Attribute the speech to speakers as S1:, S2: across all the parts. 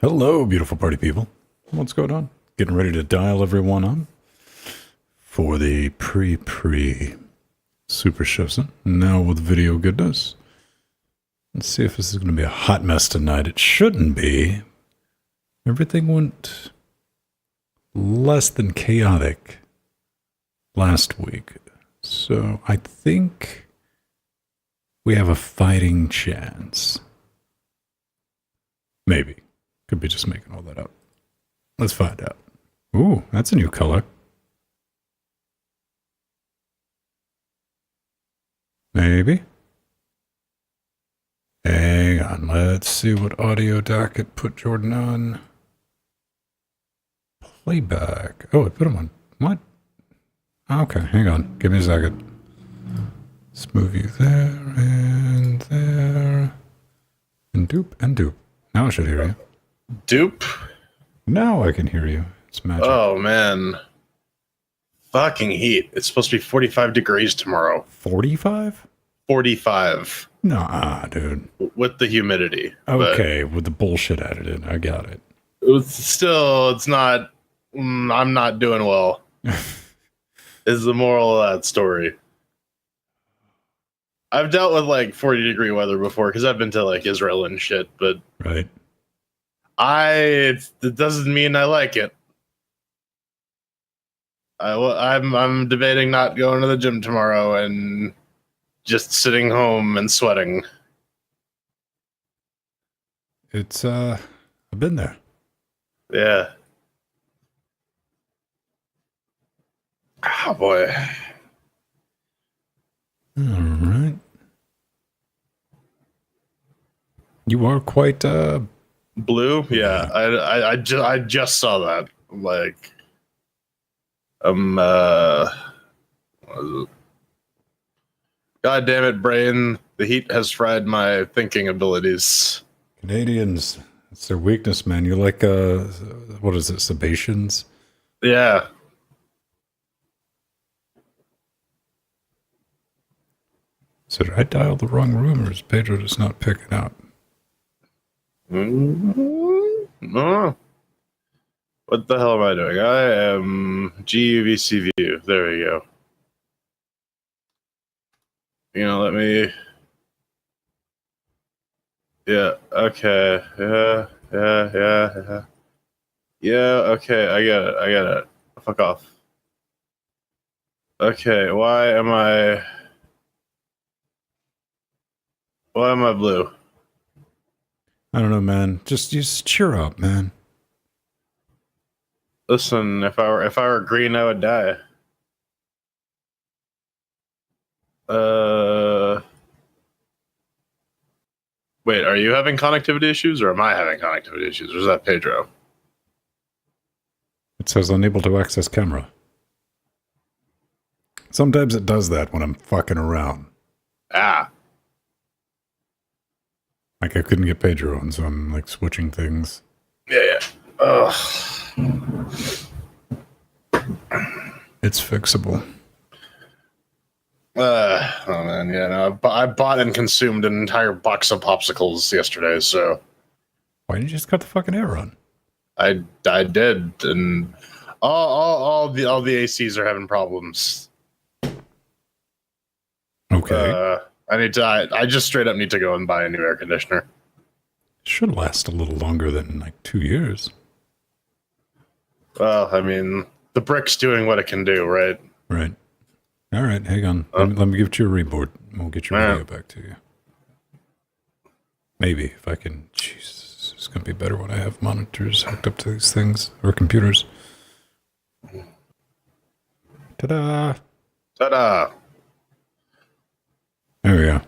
S1: Hello, beautiful party people. What's going on? Getting ready to dial everyone on for the PrePreSuperShowzen. Now with video goodness. Let's see if this is going to be a hot mess tonight. It shouldn't be. Everything went less than chaotic last week. So I think we have a fighting chance. Maybe. Could be just making all that up. Let's find out. Ooh, that's a new color. Maybe. Hang on. Let's see what audio docket put Jordan on. Playback. Oh, I put him on. What? Okay, hang on. Give me a second. Let's move you there and there. And dupe and dupe. Now I should hear you.
S2: Dupe?
S1: Now I can hear you. It's magic.
S2: Oh, man. Fucking heat. It's supposed to be 45 degrees tomorrow.
S1: 45?
S2: 45.
S1: Nah, dude.
S2: With the humidity.
S1: Okay, with the bullshit added in. I got it.
S2: It's not... I'm not doing well. Is the moral of that story. I've dealt with, 40-degree weather before, because I've been to, Israel and shit, but...
S1: Right.
S2: It doesn't mean I like it. I'm debating not going to the gym tomorrow and just sitting home and sweating.
S1: It's I've been there.
S2: Yeah. Oh boy.
S1: All right. You are quite
S2: blue? Yeah. I just saw that. God damn it, brain. The heat has fried my thinking abilities.
S1: Canadians. It's their weakness, man. You're like what is it, Sebastians?
S2: Yeah.
S1: So did I dial the wrong room, or is Pedro just not picking up?
S2: No. What the hell am I doing? I am GUVC view. There we go. Let me... Yeah, okay. Yeah, okay, I get it. Fuck off. Okay, why am I blue?
S1: I don't know, man. Just cheer up, man.
S2: Listen, if I were green, I would die. Wait, are you having connectivity issues, or am I having connectivity issues? Or is that Pedro?
S1: It says unable to access camera. Sometimes it does that when I'm fucking around.
S2: Ah.
S1: I couldn't get Pedro on, so I'm switching things.
S2: Yeah. Ugh.
S1: It's fixable.
S2: Oh man, yeah. No, I bought and consumed an entire box of popsicles yesterday. So
S1: why didn't you just cut the fucking air on?
S2: I did, and all the ACs are having problems.
S1: Okay.
S2: I just straight up need to go and buy a new air conditioner.
S1: Should last a little longer than 2 years.
S2: Well, I mean, the brick's doing what it can do, right?
S1: Right. All right, hang on. Let me give you a reboot. We'll get your video back to you. Maybe, if I can. Jesus, it's going to be better when I have monitors hooked up to these things, or computers. Ta-da!
S2: Ta-da!
S1: There we go.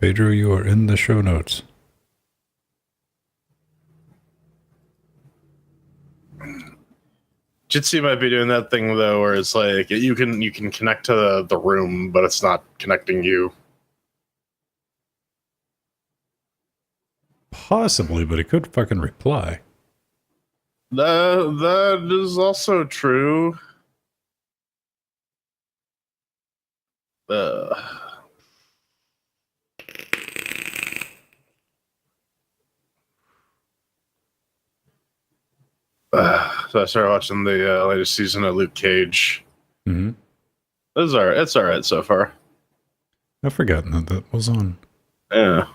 S1: Pedro, you are in the show notes.
S2: Jitsi might be doing that thing though, where it's you can connect to the room, but it's not connecting you.
S1: Possibly, but it could fucking reply.
S2: That is also true. So I started watching the latest season of Luke Cage.
S1: Mm-hmm.
S2: It's all right so far.
S1: I've forgotten that was on.
S2: Yeah.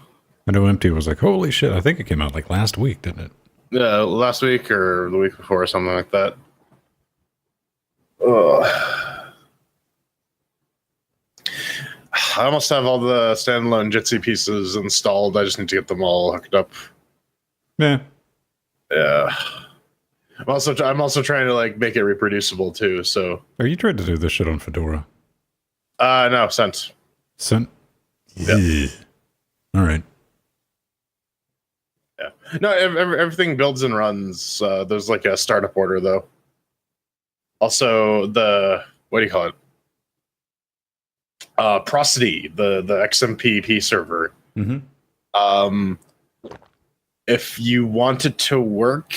S1: I know Empty was like, holy shit, I think it came out like last week, didn't it?
S2: Yeah, last week or the week before or something like that. Ugh. I almost have all the standalone Jitsi pieces installed. I just need to get them all hooked up.
S1: Yeah.
S2: Yeah. I'm also trying to like make it reproducible too. So.
S1: Are you trying to do this shit on Fedora?
S2: No, sent.
S1: Sent?
S2: Yeah.
S1: All right.
S2: Yeah. No, everything builds and runs. There's like a startup order though. Also, what do you call it? Prosody, the XMPP server.
S1: Mm-hmm.
S2: If you want it to work,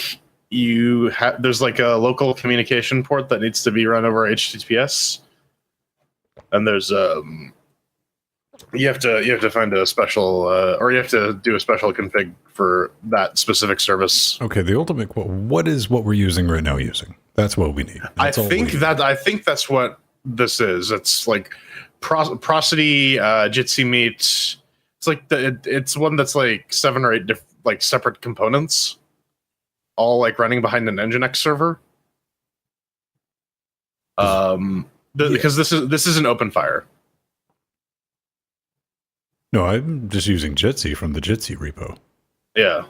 S2: there's like a local communication port that needs to be run over HTTPS, and there's you have to find a special or you have to do a special config for that specific service.
S1: Okay, the ultimate what is what we're using right now using? That's what we need.
S2: I think that's what this is. It's like Prosody, Jitsi Meet. It's like it's one that's like 7 or 8 like separate components, all like running behind an Nginx server. Because this is an open fire.
S1: No, I'm just using Jitsi from the Jitsi repo.
S2: Yeah.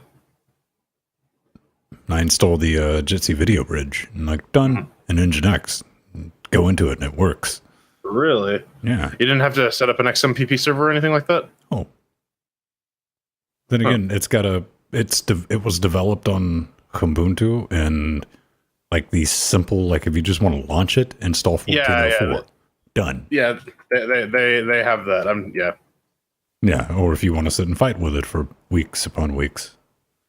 S1: I installed the Jitsi video bridge and like done an Nginx. Go into it and it works.
S2: Really?
S1: Yeah.
S2: You didn't have to set up an XMPP server or anything like that?
S1: Oh. Then again, it was developed on Ubuntu and like these simple, like if you just want to launch it, install 1404. Done.
S2: Yeah, they have that.
S1: Yeah, or if you want to sit and fight with it for weeks upon weeks.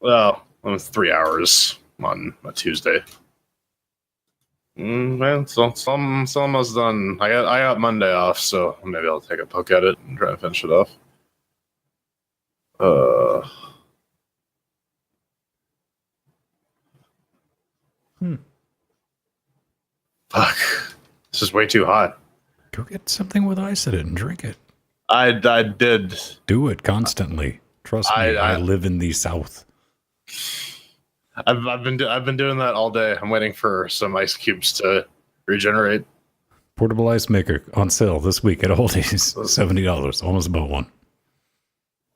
S2: Well, it was 3 hours on a Tuesday. Man, it's almost done. I got Monday off, so maybe I'll take a poke at it and try to finish it off. Fuck. This is way too hot.
S1: Go get something with ice in it and drink it.
S2: I did.
S1: Do it constantly. Trust me, I live in the South.
S2: I've been doing that all day. I'm waiting for some ice cubes to regenerate.
S1: Portable ice maker on sale this week at Aldi's. $70. Almost bought one.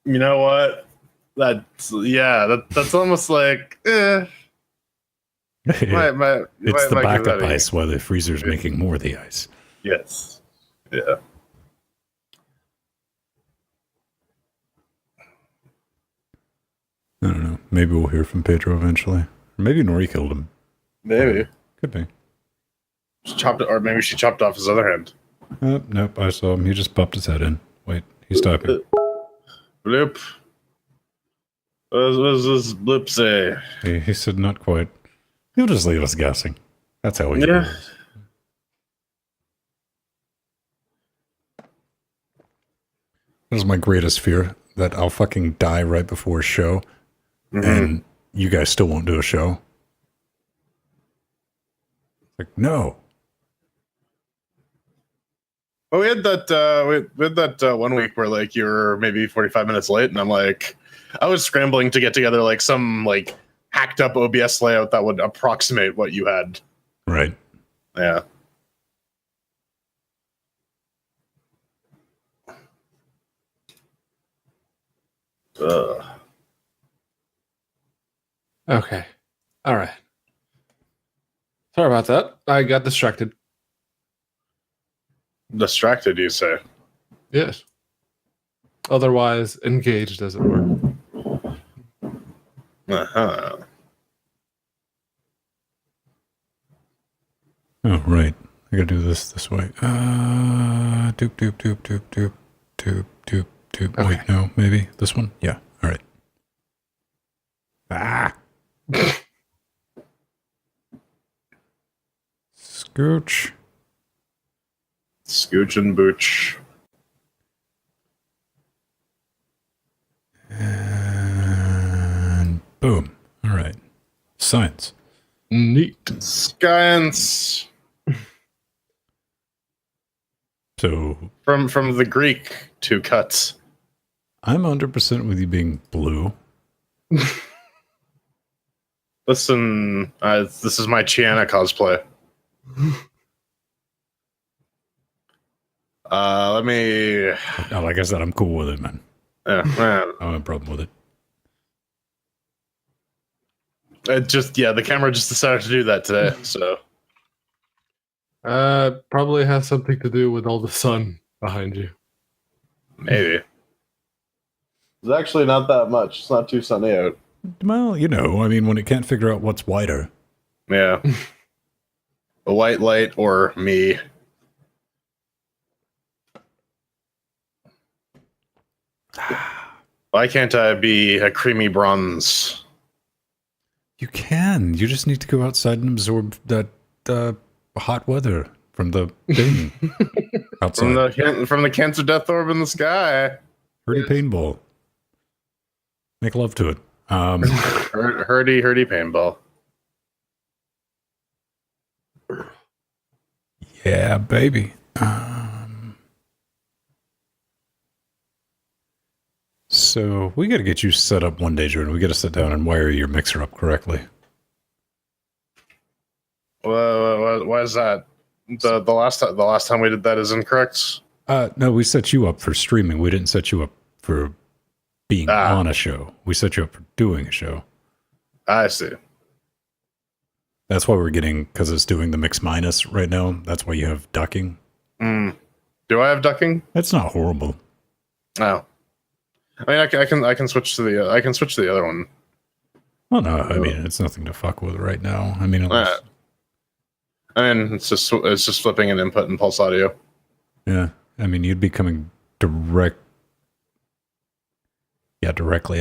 S2: You know what? That's almost like
S1: it's the backup ice while the freezer's making more of the ice.
S2: Yes. Yeah.
S1: I don't know. Maybe we'll hear from Pedro eventually. Or maybe Nori killed him.
S2: Maybe.
S1: Could be.
S2: Or maybe she chopped off his other hand.
S1: Nope, I saw him. He just popped his head in. Wait, he's typing.
S2: Bloop. What does this bloop say?
S1: He said not quite. He'll just leave us guessing. That's how he rolls. This is my greatest fear, that I'll fucking die right before a show, and you guys still won't do a show. Like, no.
S2: Well, we had that 1 week where like you were maybe 45 minutes late, and I'm like, I was scrambling to get together like some like hacked up OBS layout that would approximate what you had.
S1: Right.
S2: Yeah.
S3: Okay. All right. Sorry about that. I got distracted.
S2: Distracted, you say?
S3: Yes. Otherwise engaged, as it were.
S2: Uh-huh.
S1: Oh, right. I gotta do this way. Doop, doop, doop, doop, doop, doop, doop, doop.
S3: Okay.
S1: Wait, no, maybe this one? Yeah, all right. Ah! Scooch.
S2: Scooch and booch.
S1: And boom. All right. Science.
S3: Neat.
S2: Science.
S1: So
S2: From the Greek, two cuts.
S1: I'm 100% with you being blue.
S2: Listen, this is my Chiana cosplay. Let me.
S1: Like I said, I'm cool with it, man.
S2: Yeah,
S1: I don't have a problem with it.
S2: The camera just decided to do that today. So
S3: Probably has something to do with all the sun behind you.
S2: maybe it's actually not that much. It's not too sunny out.
S1: Well, I mean, when it can't figure out what's whiter.
S2: Yeah, a white light or me. Why can't I be a creamy bronze?
S1: You can. You just need to go outside and absorb that hot weather from the thing outside.
S2: From the cancer death orb in the sky.
S1: Hurdy paintball. Make love to it.
S2: Hurdy paintball.
S1: Yeah, baby. So we got to get you set up one day, Jordan. We got to sit down and wire your mixer up correctly.
S2: Why is that? The last time we did that is incorrect.
S1: No, we set you up for streaming. We didn't set you up for being on a show. We set you up for doing a show.
S2: I see.
S1: That's why we're getting, because it's doing the mix minus right now. That's why you have ducking.
S2: Do I have ducking?
S1: That's not horrible.
S2: No. I mean, I can switch to the other one.
S1: Well, no, I mean, it's nothing to fuck with right now. I mean,
S2: it's just flipping an input and pulse audio.
S1: Yeah, I mean, you'd be coming directly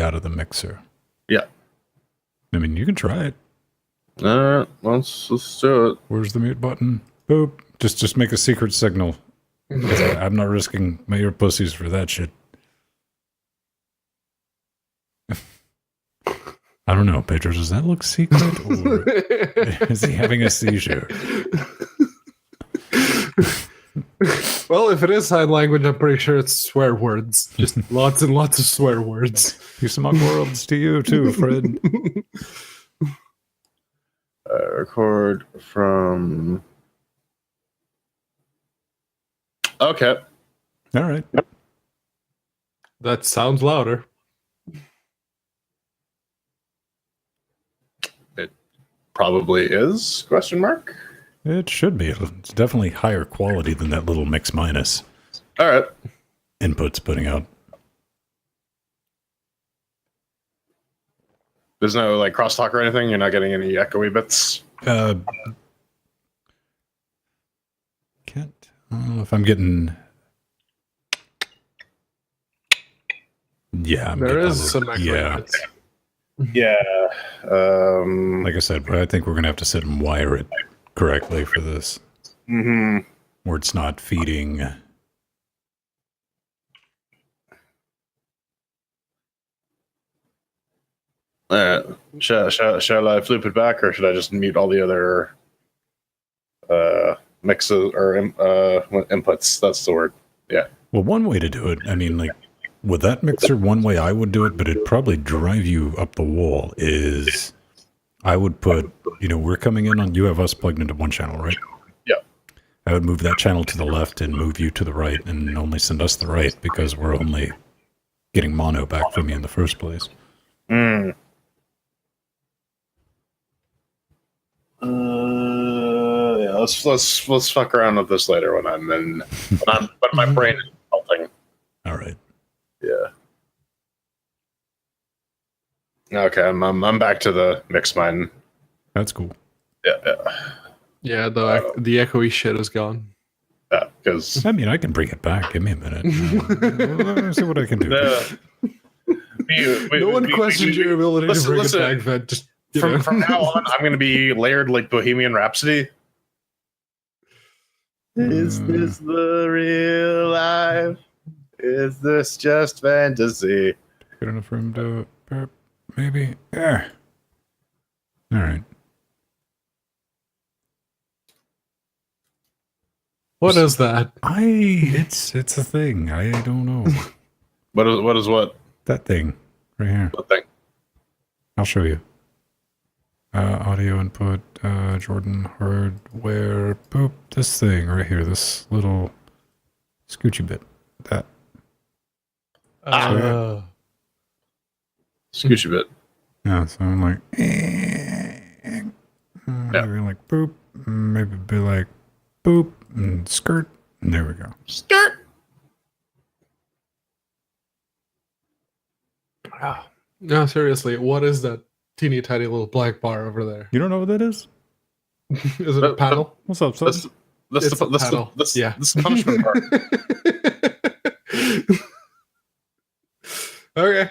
S1: out of the mixer.
S2: Yeah.
S1: I mean, you can try it.
S2: All right, let's do it.
S1: Where's the mute button? Boop. Just make a secret signal. I'm not risking my ear pussies for that shit. I don't know, Pedro. Does that look secret, or is he having a seizure?
S3: Well, if it is sign language, I'm pretty sure it's swear words. Just lots and lots of swear words.
S1: Peace among worlds to you too, Fred.
S2: Record from. Okay.
S1: All right.
S3: That sounds louder.
S2: It probably is, question mark.
S1: It should be. It's definitely higher quality than that little mix minus
S2: All right.
S1: input's putting out.
S2: There's no like crosstalk or anything. You're not getting any echoey bits.
S1: Can't. I don't know if I'm getting. Yeah,
S3: There is some echo.
S1: Yeah.
S2: Yeah.
S1: Like I said, I think we're gonna have to sit and wire it correctly for this,
S2: where
S1: where it's not feeding.
S2: Shall I flip it back, or should I just mute all the other mixes or inputs? That's the word. Yeah.
S1: Well, one way to do it, I mean, like, with that mixer, one way I would do it, but it'd probably drive you up the wall, is I would put, we're coming in on, you have us plugged into one channel, right?
S2: Yeah.
S1: I would move that channel to the left and move you to the right and only send us the right, because we're only getting mono back from you in the first place.
S2: Yeah, let's fuck around with this later when when my brain is melting.
S1: All right.
S2: Yeah. Okay, I'm back to the mix mine.
S1: That's cool.
S2: Yeah.
S3: Yeah, the echoey shit is gone.
S2: Yeah, because
S1: I mean, I can bring it back. Give me a minute. Let me see what I can do.
S3: No one questioned your ability to bring it back, Venn. Just
S2: from now on, I'm going to be layered like Bohemian Rhapsody. Is this the real life? Is this just fantasy?
S1: Good enough room to maybe. Yeah. All right.
S3: What is that?
S1: It's a thing. I don't know.
S2: What?
S1: That thing right here.
S2: What thing?
S1: I'll show you. Audio input, Jordan hardware, boop, this thing right here, this little scoochy bit. That.
S2: Scooch a bit.
S1: Yeah, so I'm like, maybe like boop, maybe be like boop, and skirt, and there we go.
S2: Skirt.
S3: No, seriously, what is that teeny tiny little black bar over there?
S1: You don't know what that is?
S3: Is it a panel?
S1: What's up, son?
S3: It's a panel. Yeah.
S2: This punishment part.
S3: Okay.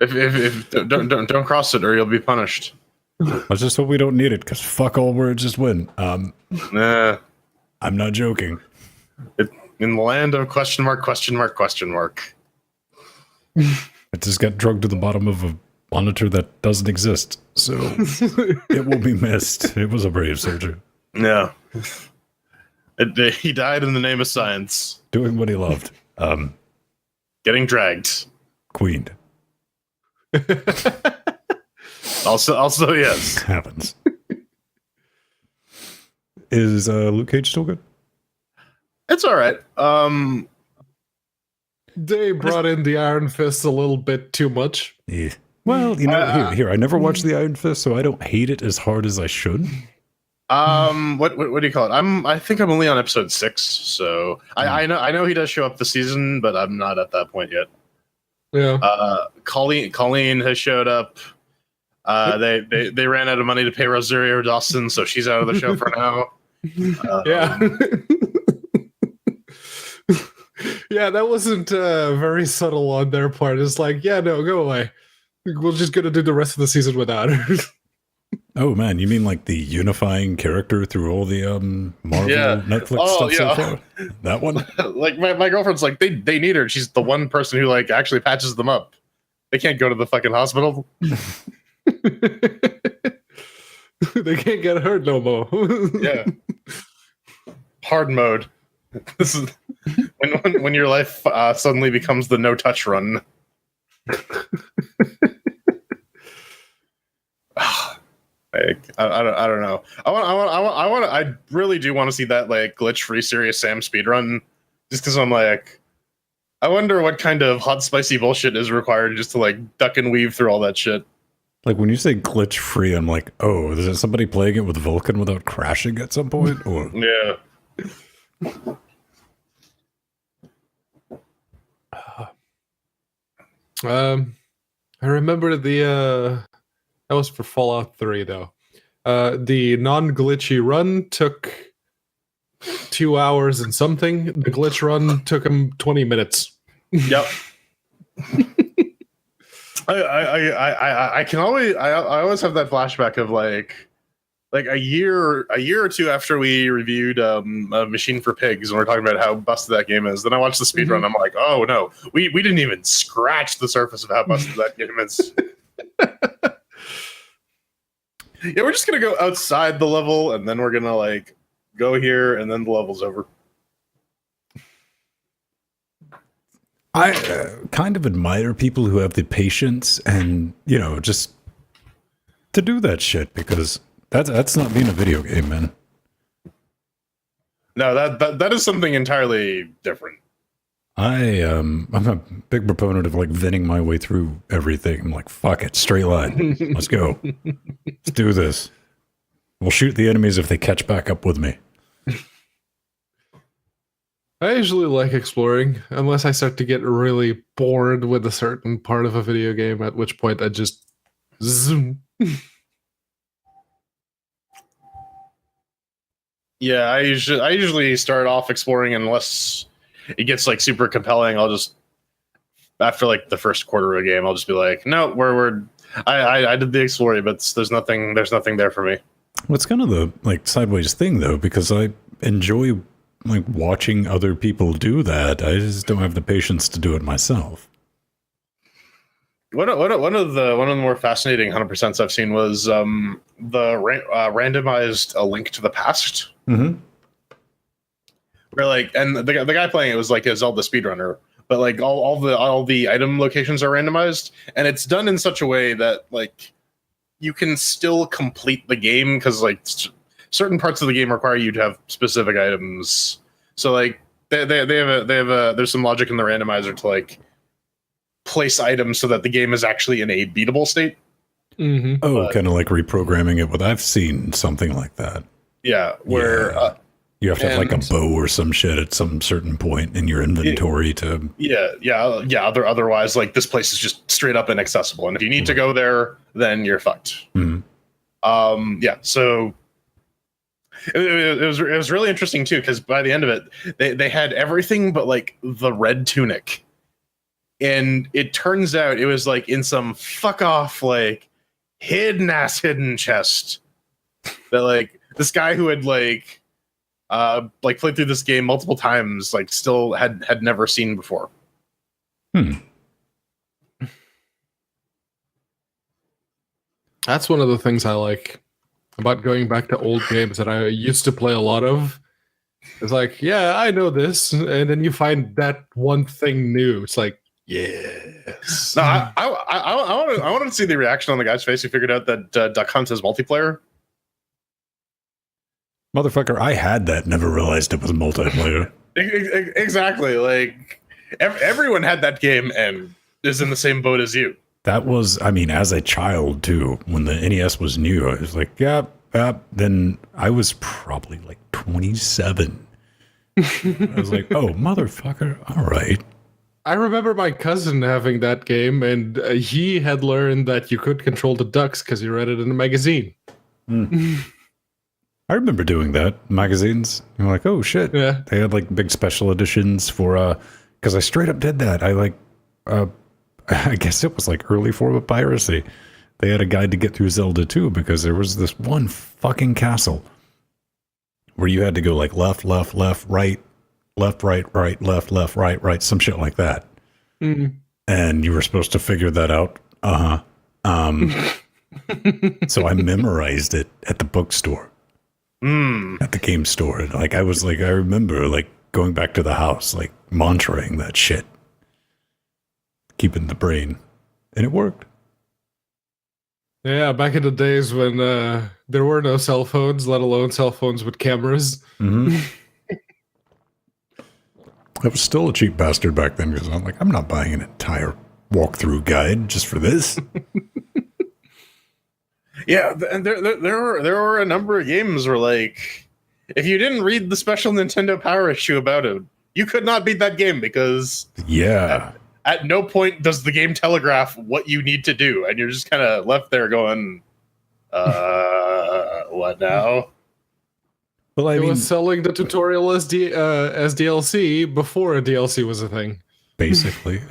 S2: If don't cross it or you'll be punished.
S1: Let's just hope we don't need it, because fuck all words just win.
S2: Nah.
S1: I'm not joking.
S2: In the land of question mark.
S1: I just got drugged to the bottom of a monitor that doesn't exist, so it will be missed. It was a brave soldier.
S2: Yeah. He died in the name of science.
S1: Doing what he loved.
S2: Getting dragged.
S1: Queened.
S2: Also, yes.
S1: Happens. Is Luke Cage still good?
S2: It's all right.
S3: They brought in the Iron Fist a little bit too much.
S1: Yeah. Well, you know, here. I never watched the Iron Fist, so I don't hate it as hard as I should.
S2: What do you call it? I think I'm only on episode 6, so I know he does show up this season, but I'm not at that point yet.
S3: Yeah.
S2: Colleen has showed up. They ran out of money to pay Rosario Dawson, so she's out of the show for now.
S3: Yeah. Yeah, that wasn't very subtle on their part. It's like, yeah, no, go away. We're just gonna do the rest of the season without her.
S1: Oh man, you mean like the unifying character through all the Marvel Netflix stuff so far? That one?
S2: Like my girlfriend's like, they need her. She's the one person who like actually patches them up. They can't go to the fucking hospital.
S3: They can't get hurt no more.
S2: Yeah. Hard mode. This is when your life suddenly becomes the no touch run. I don't know. I really do want to see that like glitch free Serious Sam speedrun, just because I'm like, I wonder what kind of hot spicy bullshit is required just to like duck and weave through all that shit.
S1: Like when you say glitch free, I'm like, oh, is there somebody playing it with Vulkan without crashing at some point? Or
S2: Yeah.
S3: I remember that was for Fallout 3 though. The non-glitchy run took 2 hours and something. The glitch run took him 20 minutes.
S2: Yep. I always have that flashback of like a year or two after we reviewed a Machine for Pigs and we're talking about how busted that game is. Then I watched the speedrun. I'm like, oh no, we didn't even scratch the surface of how busted that game is. Yeah, we're just gonna go outside the level and then we're gonna like go here and then the level's over.
S1: I kind of admire people who have the patience and, you know, just to do that shit, because that's not being a video game, man.
S2: No, that is something entirely different.
S1: I'm a big proponent of like venning my way through everything. I'm like, fuck it, straight line. Let's go. Let's do this. We'll shoot the enemies if they catch back up with me.
S3: I usually like exploring, unless I start to get really bored with a certain part of a video game, at which point I just zoom.
S2: Yeah, I usually start off exploring unless it gets like super compelling. I'll just, after like the first quarter of a game, I'll just be like, no, I did the exploring, but there's nothing there for me.
S1: Well, it's kind of the like sideways thing though, because I enjoy like watching other people do that. I just don't have the patience to do it myself.
S2: One of the more fascinating 100% I've seen was the randomized A Link to the Past.
S1: Mm-hmm.
S2: Where like, and the guy playing it was like a Zelda speedrunner, but like all the item locations are randomized, and it's done in such a way that like you can still complete the game because like certain parts of the game require you to have specific items. So like they have a there's some logic in the randomizer to like place items so that the game is actually in a beatable state.
S3: Mm-hmm.
S1: Oh, kind of like reprogramming it. But I've seen something like that.
S2: Yeah, where
S1: you have to have like a bow or some shit at some certain point in your inventory
S2: Otherwise, like this place is just straight up inaccessible, and if you need to go there, then you're fucked. So it was really interesting too, because by the end of it, they had everything but like the red tunic, and it turns out it was like in some fuck off like hidden chest that like this guy who had like played through this game multiple times like still had never seen before.
S3: That's one of the things I like about going back to old games that I used to play a lot of. It's like, yeah, I know this, and then you find that one thing new. It's like, yes.
S2: No, I wanted to see the reaction on the guy's face who figured out that Duck Hunt is multiplayer.
S1: Motherfucker, I had that, never realized it was multiplayer.
S2: Exactly. Like, everyone had that game and is in the same boat as you.
S1: That was, I mean, as a child, too, when the NES was new, I was like, yeah. Then I was probably like 27. I was like, oh, motherfucker, all right.
S3: I remember my cousin having that game, and he had learned that you could control the ducks because he read it in a magazine.
S1: I remember doing that. Magazines. You're like, oh shit.
S3: Yeah.
S1: They had like big special editions for because I straight up did that. I like I guess it was like early form of piracy. They had a guide to get through Zelda 2 because there was this one fucking castle where you had to go like left, right, left, some shit like that. And you were supposed to figure that out. So I memorized it at the bookstore. At the game store. Like I remember like going back to the house, like mantraing that shit. Keeping the brain. And it worked.
S3: Yeah, back in the days when there were no cell phones, let alone cell phones with cameras.
S1: I was still a cheap bastard back then because I'm like, I'm not buying an entire walkthrough guide just for this.
S2: Yeah, and there were a number of games where like if you didn't read the special Nintendo Power issue about it, you could not beat that game because at no point does the game telegraph what you need to do, and you're just kind of left there going, what now?
S1: Well, I mean,
S3: was selling the tutorial as DLC before a DLC was a thing.
S1: Basically.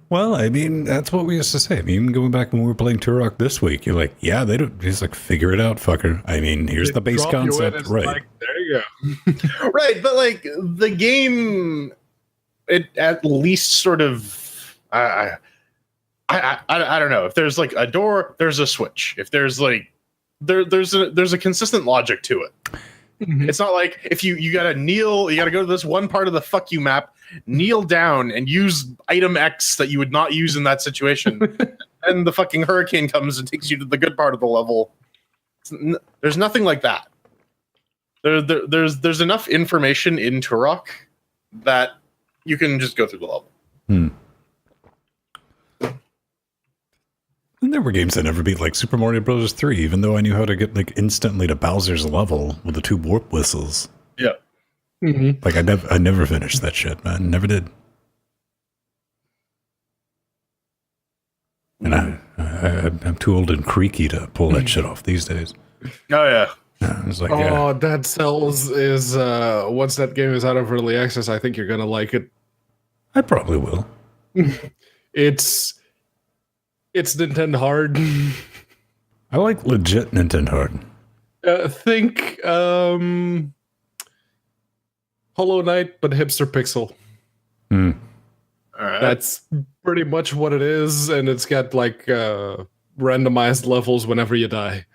S1: Well, I mean, that's what we used to say. I mean, even going back when we were playing Turok this week, you're like, yeah, they don't, just like, figure it out, fucker. I mean, here's the base concept. Right.
S3: Like, there you go.
S2: Right, but like the game, it at least sort of, I don't know. If there's like a door, there's a switch. If there's like, there's a consistent logic to it. It's not like if you gotta kneel, you gotta go to this one part of the fuck you map, kneel down and use item X that you would not use in that situation, and the fucking hurricane comes and takes you to the good part of the level. There's nothing like that. There's enough information in Turok that you can just go through the level.
S1: And there were games that never beat, like Super Mario Bros. 3, even though I knew how to get like instantly to Bowser's level with the 2 warp whistles.
S2: Yeah.
S1: Like I never finished that shit, man. Never did. And I'm too old and creaky to pull that shit off these days.
S2: Oh yeah.
S1: It's like,
S3: Dead Cells is once that game is out of early access, I think you're gonna like it.
S1: I probably will.
S3: It's Nintendo hard.
S1: I like legit Nintendo hard.
S3: Think Hollow Knight, but hipster pixel.
S2: All right.
S3: That's pretty much what it is, and it's got like randomized levels whenever you die.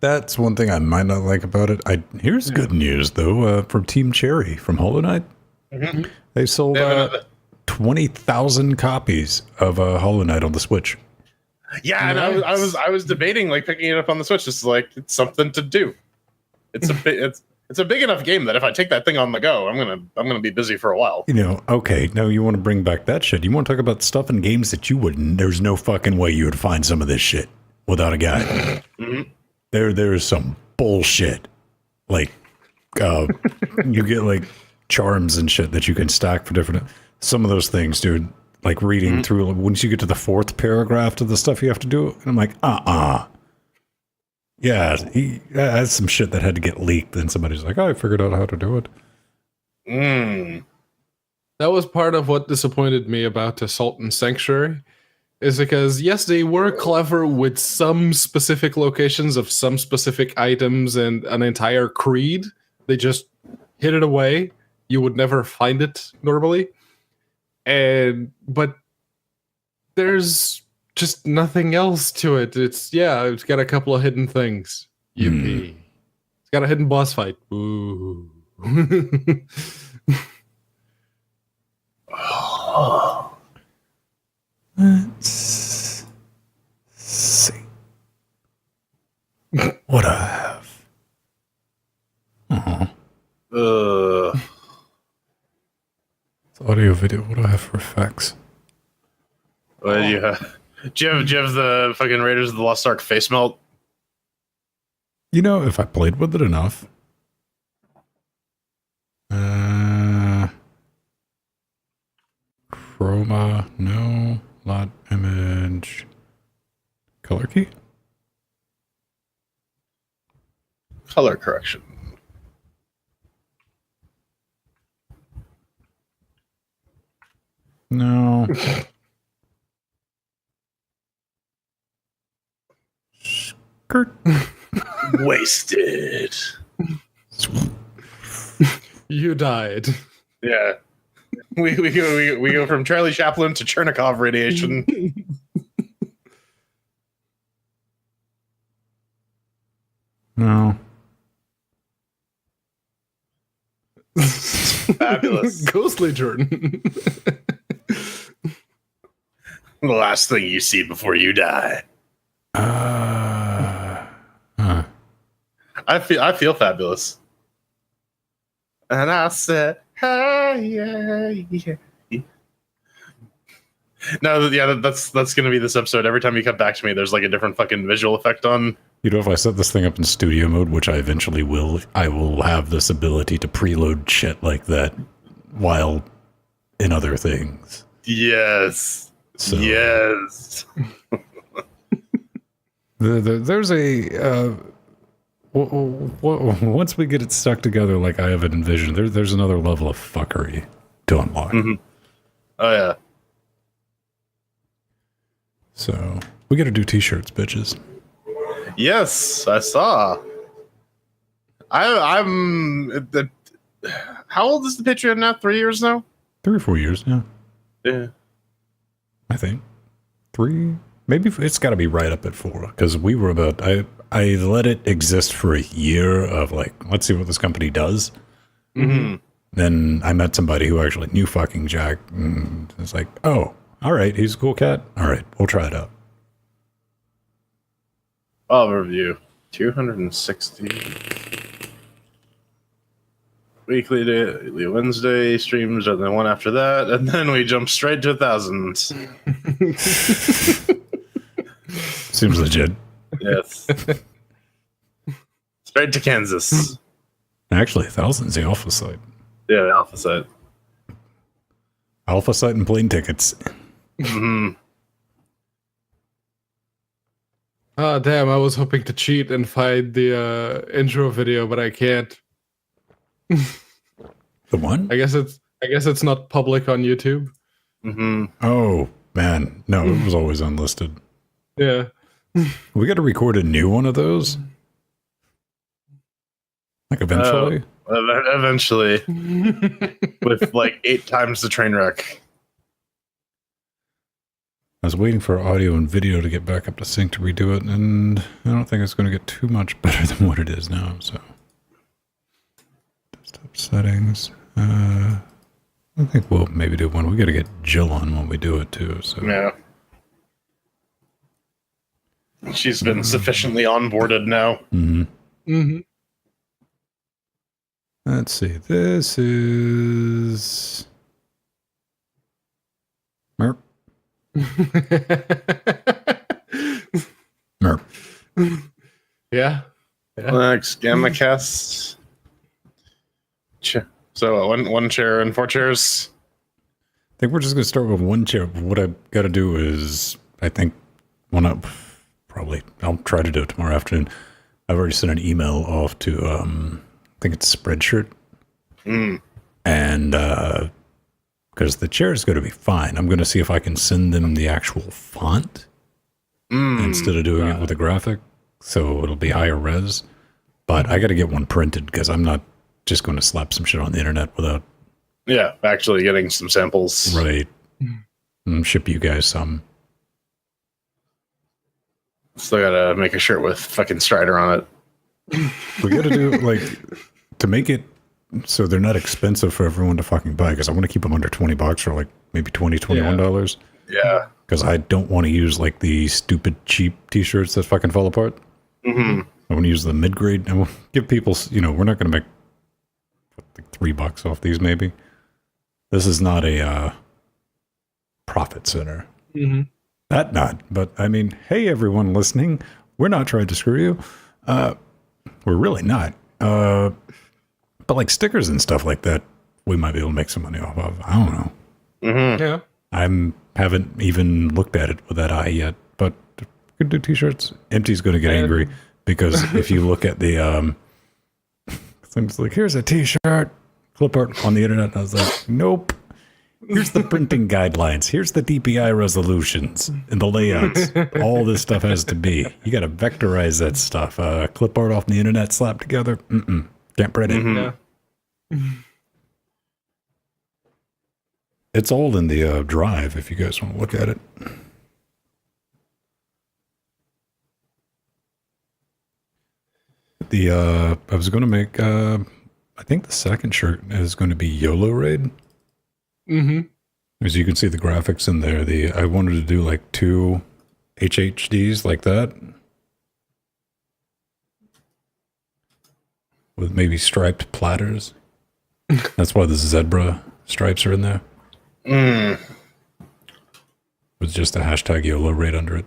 S1: that's one thing I might not like about it. Here's good news though, from Team Cherry from Hollow Knight.
S2: Mhm.
S1: They sold
S2: They have another-
S1: 20,000 copies of Hollow Knight on the Switch.
S2: Yeah, and I was debating like picking it up on the Switch. Just like it's something to do. It's it's a big enough game that if I take that thing on the go, I'm gonna be busy for a while.
S1: You know, okay, now you want to bring back that shit. You want to talk about stuff in games that you wouldn't. There's no fucking way you would find some of this shit without a guide.
S2: Mhm.
S1: There is some bullshit. Like, you get like charms and shit that you can stack for different. Some of those things, dude. Like reading through, once you get to the 4th paragraph of the stuff you have to do, and I'm like, yeah, he has some shit that had to get leaked, and somebody's like, oh, I figured out how to do it.
S3: That was part of what disappointed me about Assault and Sanctuary, is because, yes, they were clever with some specific locations of some specific items and an entire creed. They just hid it away. You would never find it normally. But there's just nothing else to it. It's got a couple of hidden things. Yippee. It's got a hidden boss fight. Ooh.
S1: Let's see what I have. It's audio video. What do I have for effects?
S2: What do you have? Do you have the fucking Raiders of the Lost Ark face melt?
S1: You know, if I played with it enough. Chroma, no. Lot image. Color key?
S2: Color correction.
S1: No. Skirt.
S2: Wasted.
S3: You died.
S2: Yeah. We go from Charlie Chaplin to Chernikov radiation.
S1: No.
S2: Fabulous.
S3: Ghostly Jordan.
S2: The last thing you see before you die. I feel fabulous. And I said, hey, yeah. No, yeah, that's gonna be this episode. Every time you come back to me, there's like a different fucking visual effect on.
S1: You know, if I set this thing up in studio mode, which I eventually will, I will have this ability to preload shit like that while in other things.
S2: Yes.
S1: So,
S2: yes.
S1: there's a once we get it stuck together like I have it envisioned, there's another level of fuckery to unlock.
S2: Mm-hmm. Oh yeah.
S1: So we got to do t-shirts, bitches.
S2: Yes, I saw. I'm. How old is the Patreon now? 3 years now?
S1: 3 or 4 years, yeah.
S2: Yeah.
S1: I think 3. Maybe it's got to be right up at 4 because we were about. I let it exist for a year of like, let's see what this company does.
S2: Mm-hmm.
S1: Then I met somebody who actually knew fucking Jack, and it's like, oh, all right, he's a cool cat. All right, we'll try it out.
S2: Overview 260 weekly, daily, Wednesday streams, and then one after that, and then we jump straight to 1,000s.
S1: Seems legit.
S2: Yes. Straight to Kansas.
S1: Actually, 1,000's the alpha site.
S2: Yeah, the alpha site.
S1: Alpha site and plane tickets.
S2: Mm-hmm.
S3: Oh, damn, I was hoping to cheat and find the intro video, but I can't.
S1: The one?
S3: I guess it's not public on YouTube.
S2: Mm-hmm.
S1: Oh, man. No, it was always unlisted.
S3: Yeah.
S1: We got to record a new one of those? Like eventually?
S2: Eventually. With like 8 times the train wreck.
S1: I was waiting for audio and video to get back up to sync to redo it, and I don't think it's going to get too much better than what it is now. So, desktop settings. I think we'll maybe do one. We got to get Jill on when we do it too. So
S2: Yeah. She's been sufficiently onboarded now.
S1: Mm-hmm.
S3: Mm-hmm.
S1: Let's see. This is Merp. Merp.
S3: Yeah.
S2: Next, Gamma Cast. So one chair and 4 chairs.
S1: I think we're just going to start with one chair. What I've got to do is, I think, I'll try to do it tomorrow afternoon. I've already sent an email off to, I think it's Spreadshirt. And, because the chair is going to be fine. I'm going to see if I can send them the actual font instead of doing it with a graphic. So it'll be higher res. But I got to get one printed because I'm not just going to slap some shit on the internet without...
S2: Yeah, actually getting some samples.
S1: Right. And ship you guys some.
S2: Still gotta make a shirt with fucking Strider on it.
S1: We got to do, like, to make it so they're not expensive for everyone to fucking buy, because I want to keep them under $20 or like maybe $20, $21.
S2: Yeah.
S1: Because I don't want to use like the stupid cheap t-shirts that fucking fall apart.
S2: Mm-hmm.
S1: I want to use the mid-grade. I want to give people, we're not going to make like $3 off these maybe. This is not a profit center.
S3: Mm-hmm.
S1: That not, but I mean, hey everyone listening, we're not trying to screw you. We're really not. But like stickers and stuff like that, we might be able to make some money off of. I don't know.
S2: Mm-hmm.
S3: Yeah.
S1: Haven't even looked at it with that eye yet, but we could do t-shirts. Empty's going to get angry because if you look at the things like, here's a t-shirt, clip art on the internet, and I was like, nope. Here's the printing guidelines. Here's the DPI resolutions and the layouts. All this stuff has to be. You got to vectorize that stuff. Clip art off the internet slapped together. Can't print it.
S2: Mm-hmm.
S3: Yeah.
S1: It's all in the drive if you guys want to look at it. I was going to make, I think the second shirt is going to be YOLO Raid.
S3: Mm-hmm.
S1: As you can see the graphics in there, I wanted to do like 2 HHDs like that. With maybe striped platters. That's why the zebra stripes are in there. With just a hashtag YOLO Raid under it.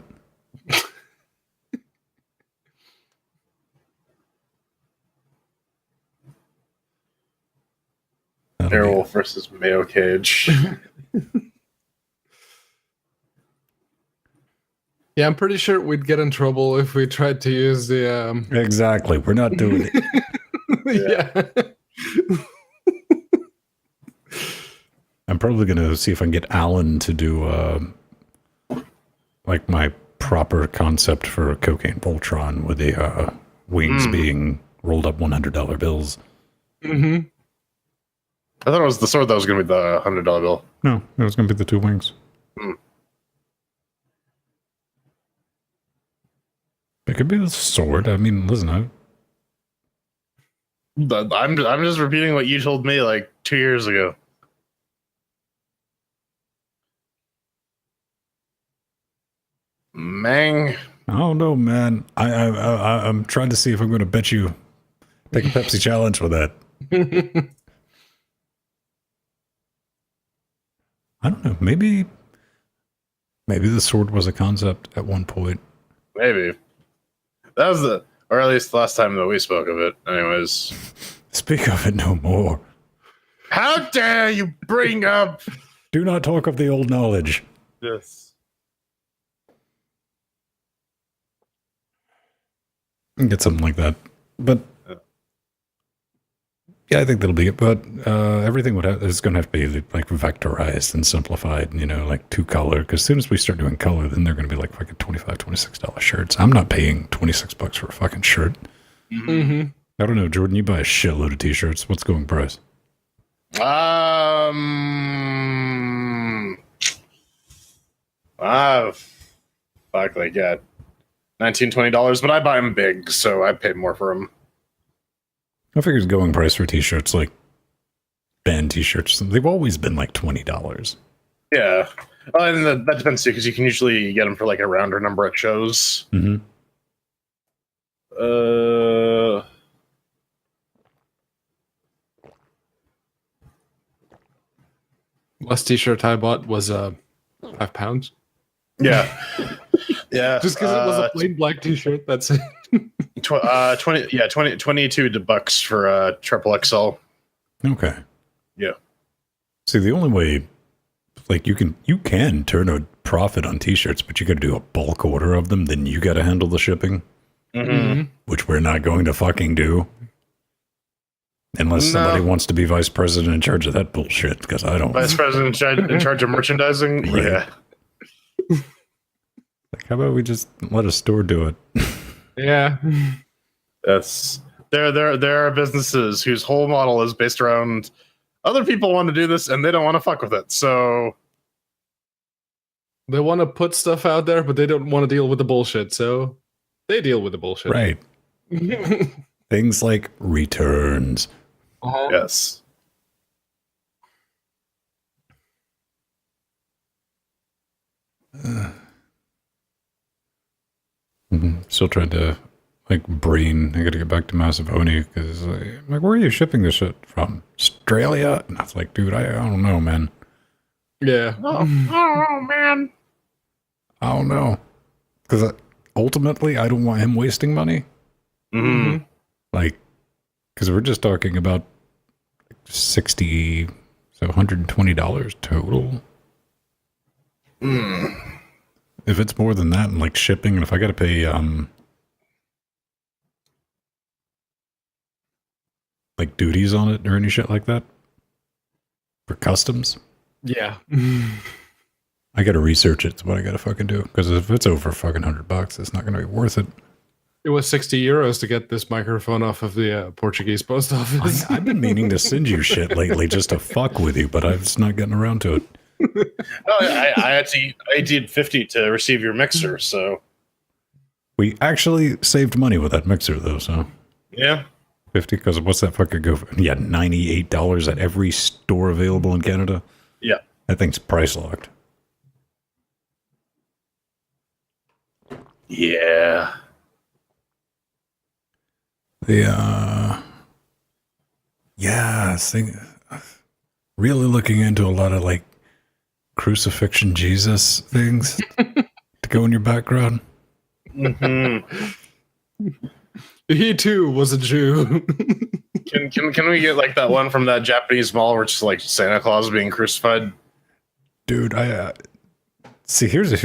S2: Airwolf versus Mayo Cage.
S3: Yeah, I'm pretty sure we'd get in trouble if we tried to use the
S1: Exactly. We're not doing it.
S3: yeah.
S1: I'm probably going to see if I can get Alan to do like my proper concept for Cocaine Voltron with the wings being rolled up $100 bills.
S3: Mm-hmm.
S2: I thought it was the sword that was going to be the $100 bill.
S1: No, it was going to be the 2 wings. It could be the sword. I mean, listen,
S2: I'm just repeating what you told me like 2 years ago. Mang.
S1: I don't know, man. I'm trying to see if I'm going to bet you take a Pepsi challenge for that. I don't know. Maybe the sword was a concept at one point.
S2: Maybe. That was or at least the last time that we spoke of it. Anyways.
S1: Speak of it no more.
S2: How dare you bring up...
S1: Do not talk of the old knowledge.
S2: Yes.
S1: Get something like that. But yeah, I think that'll be it. But everything is going to have to be like vectorized and simplified, like 2 color. Because as soon as we start doing color, then they're going to be like fucking $25, $26 shirts. I'm not paying $26 for a fucking shirt.
S3: Mm-hmm.
S1: I don't know, Jordan. You buy a shitload of t-shirts. What's going price?
S2: I Fuck, like, yeah, $19, $20, but I buy them big, so I pay more for them.
S1: I figure the going price for t-shirts, like band t-shirts, they've always been like $20.
S2: Yeah. And that depends too, because you can usually get them for like a rounder number at shows.
S1: Mm-hmm.
S3: Last t-shirt I bought was £5.
S2: Yeah. Yeah.
S3: Just because it was a plain black t-shirt, that's it.
S2: 22 bucks for triple XL.
S1: Okay.
S2: Yeah.
S1: See, the only way, like, you can turn a profit on t-shirts, but you got to do a bulk order of them, then you got to handle the shipping, which we're not going to fucking do. Unless somebody wants to be vice president in charge of that bullshit, because I don't.
S2: Vice president in charge of merchandising?
S1: Right.
S2: Yeah.
S1: Like, how about we just let a store do it?
S3: Yeah.
S2: There are businesses whose whole model is based around other people want to do this and they don't want to fuck with it. So
S3: they want to put stuff out there, but they don't want to deal with the bullshit. So they deal with the bullshit.
S1: Right. Things like returns.
S2: Yes.
S1: Still trying to, like, brain. I got to get back to Macedonia because, I'm like, where are you shipping this shit from? Australia? And I was like, dude, I don't know, man.
S3: Yeah.
S2: Oh, man.
S1: I don't know. Because ultimately, I don't want him wasting money.
S2: Mm-hmm.
S1: Like, because we're just talking about $60, so $120 total. If it's more than that, and like shipping, and if I got to pay, like duties on it or any shit like that for customs,
S3: Yeah.
S1: I got to research it. It's what I got to fucking do. Because if it's over fucking $100, it's not going to be worth it.
S3: It was €60 to get this microphone off of the Portuguese post office.
S1: I've been meaning to send you shit lately just to fuck with you, but I'm just not getting around to it.
S2: I did 50 to receive your mixer, so
S1: We actually saved money with that mixer, though, so.
S2: yeah.
S1: 50, because what's that fucking go for? Yeah, $98 at every store available in Canada.
S2: Yeah.
S1: That thing's price locked.
S2: Yeah.
S1: Really looking into a lot of like crucifixion Jesus things to go in your background.
S3: He too was a Jew.
S2: Can we get like that one from that Japanese mall where it's like Santa Claus being crucified?
S1: Dude, see, this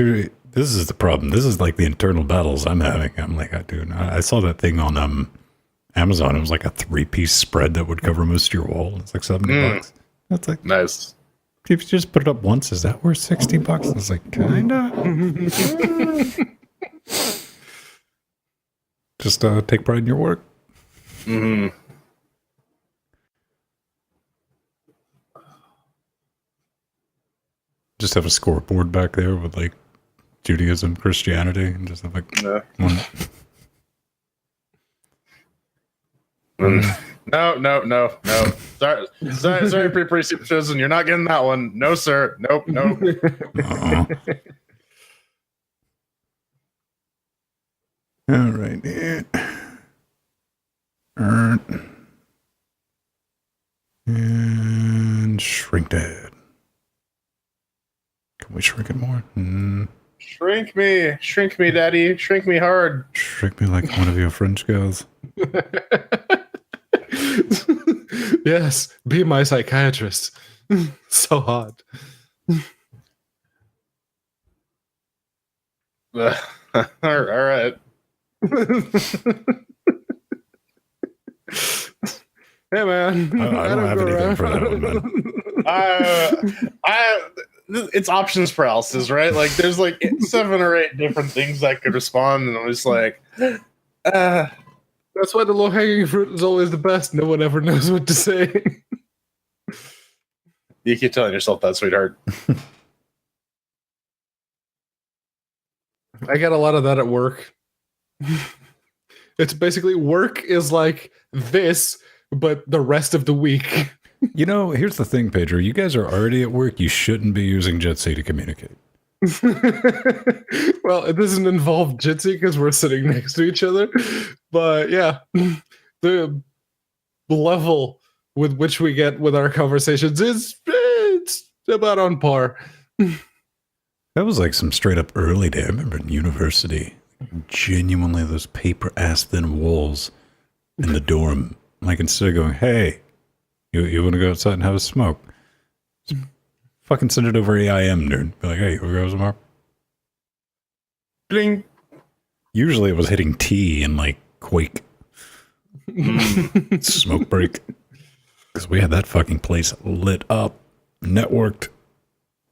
S1: is the problem. This is like the internal battles I'm having. I'm like, dude, I saw that thing on Amazon. It was like a 3-piece spread that would cover most of your wall. It's like $70. That's like,
S2: Nice.
S1: if you just put it up once, is that worth $60? It's like, kinda. Just take pride in your work. Just have a scoreboard back there with like Judaism, Christianity, and just have like one.
S2: No. Sorry, PrePreSuperShowzen. You're not getting that one. No, sir. Nope.
S1: All right. And shrink that. Can we shrink it more?
S2: Shrink me, daddy. Shrink me hard.
S1: Shrink me like one of your French girls.
S3: Yes, be my psychiatrist. So hot.
S2: All right.
S3: Hey man,
S1: I don't have anything for that one, man.
S2: It's options paralysis, right? Like there's like 7 or 8 different things that could respond, and I'm just like,
S3: that's why the low hanging fruit is always the best. No one ever knows what to say.
S2: You keep telling yourself that, sweetheart.
S3: I get a lot of that at work. It's basically work is like this, but the rest of the week.
S1: You know, here's the thing, Pedro. You guys are already at work. You shouldn't be using Jitsi to communicate.
S3: Well, it doesn't involve Jitsi because we're sitting next to each other. But yeah, the level with which we get with our conversations it's about on par.
S1: That was like some straight up early day. I remember in university, genuinely those paper ass thin walls in the dorm. Like instead of going, hey, you want to go outside and have a smoke? Just fucking send it over AIM, dude. Be like, hey, we go somewhere.
S2: Bling.
S1: Usually it was hitting T and like Quake. Smoke break. Because we had that fucking place lit up, networked.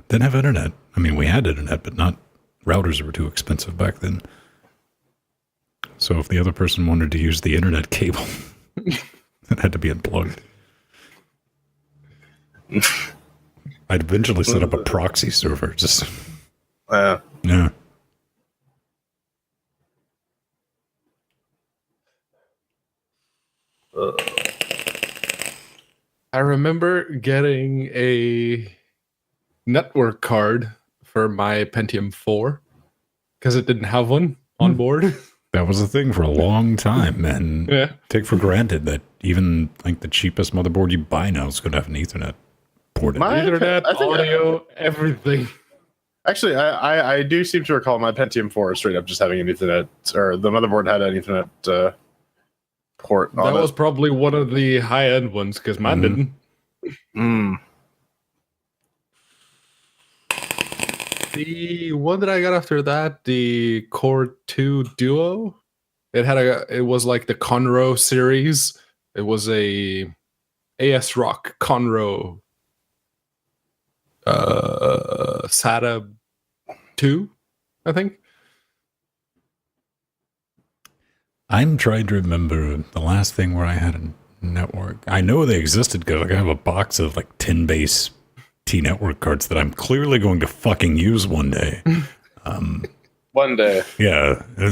S1: Didn't have internet. I mean, we had internet, but not routers were too expensive back then. So if the other person wanted to use the internet cable, it had to be unplugged. I'd eventually set up a proxy server. Just yeah.
S3: I remember getting a network card for my Pentium 4 because it didn't have one on board.
S1: That was a thing for a long time, and
S3: Yeah.
S1: take for granted that even like the cheapest motherboard you buy now is going to have an Ethernet port in it.
S3: Internet,
S2: I think
S3: audio, everything.
S2: Actually, I do seem to recall my Pentium 4 straight up just having an Ethernet, or the motherboard had an Ethernet port on
S3: That
S2: it.
S3: was probably one of the high-end ones because mine didn't.
S2: Mm.
S3: The one that I got after that, the Core 2 Duo, it was like the Conroe series. It was a AS Rock Conroe SATA 2, I think.
S1: I'm trying to remember the last thing where I had a network. I know they existed because like, I have a box of like 10 base T network cards that I'm clearly going to fucking use one day.
S2: One day.
S1: Yeah. I'm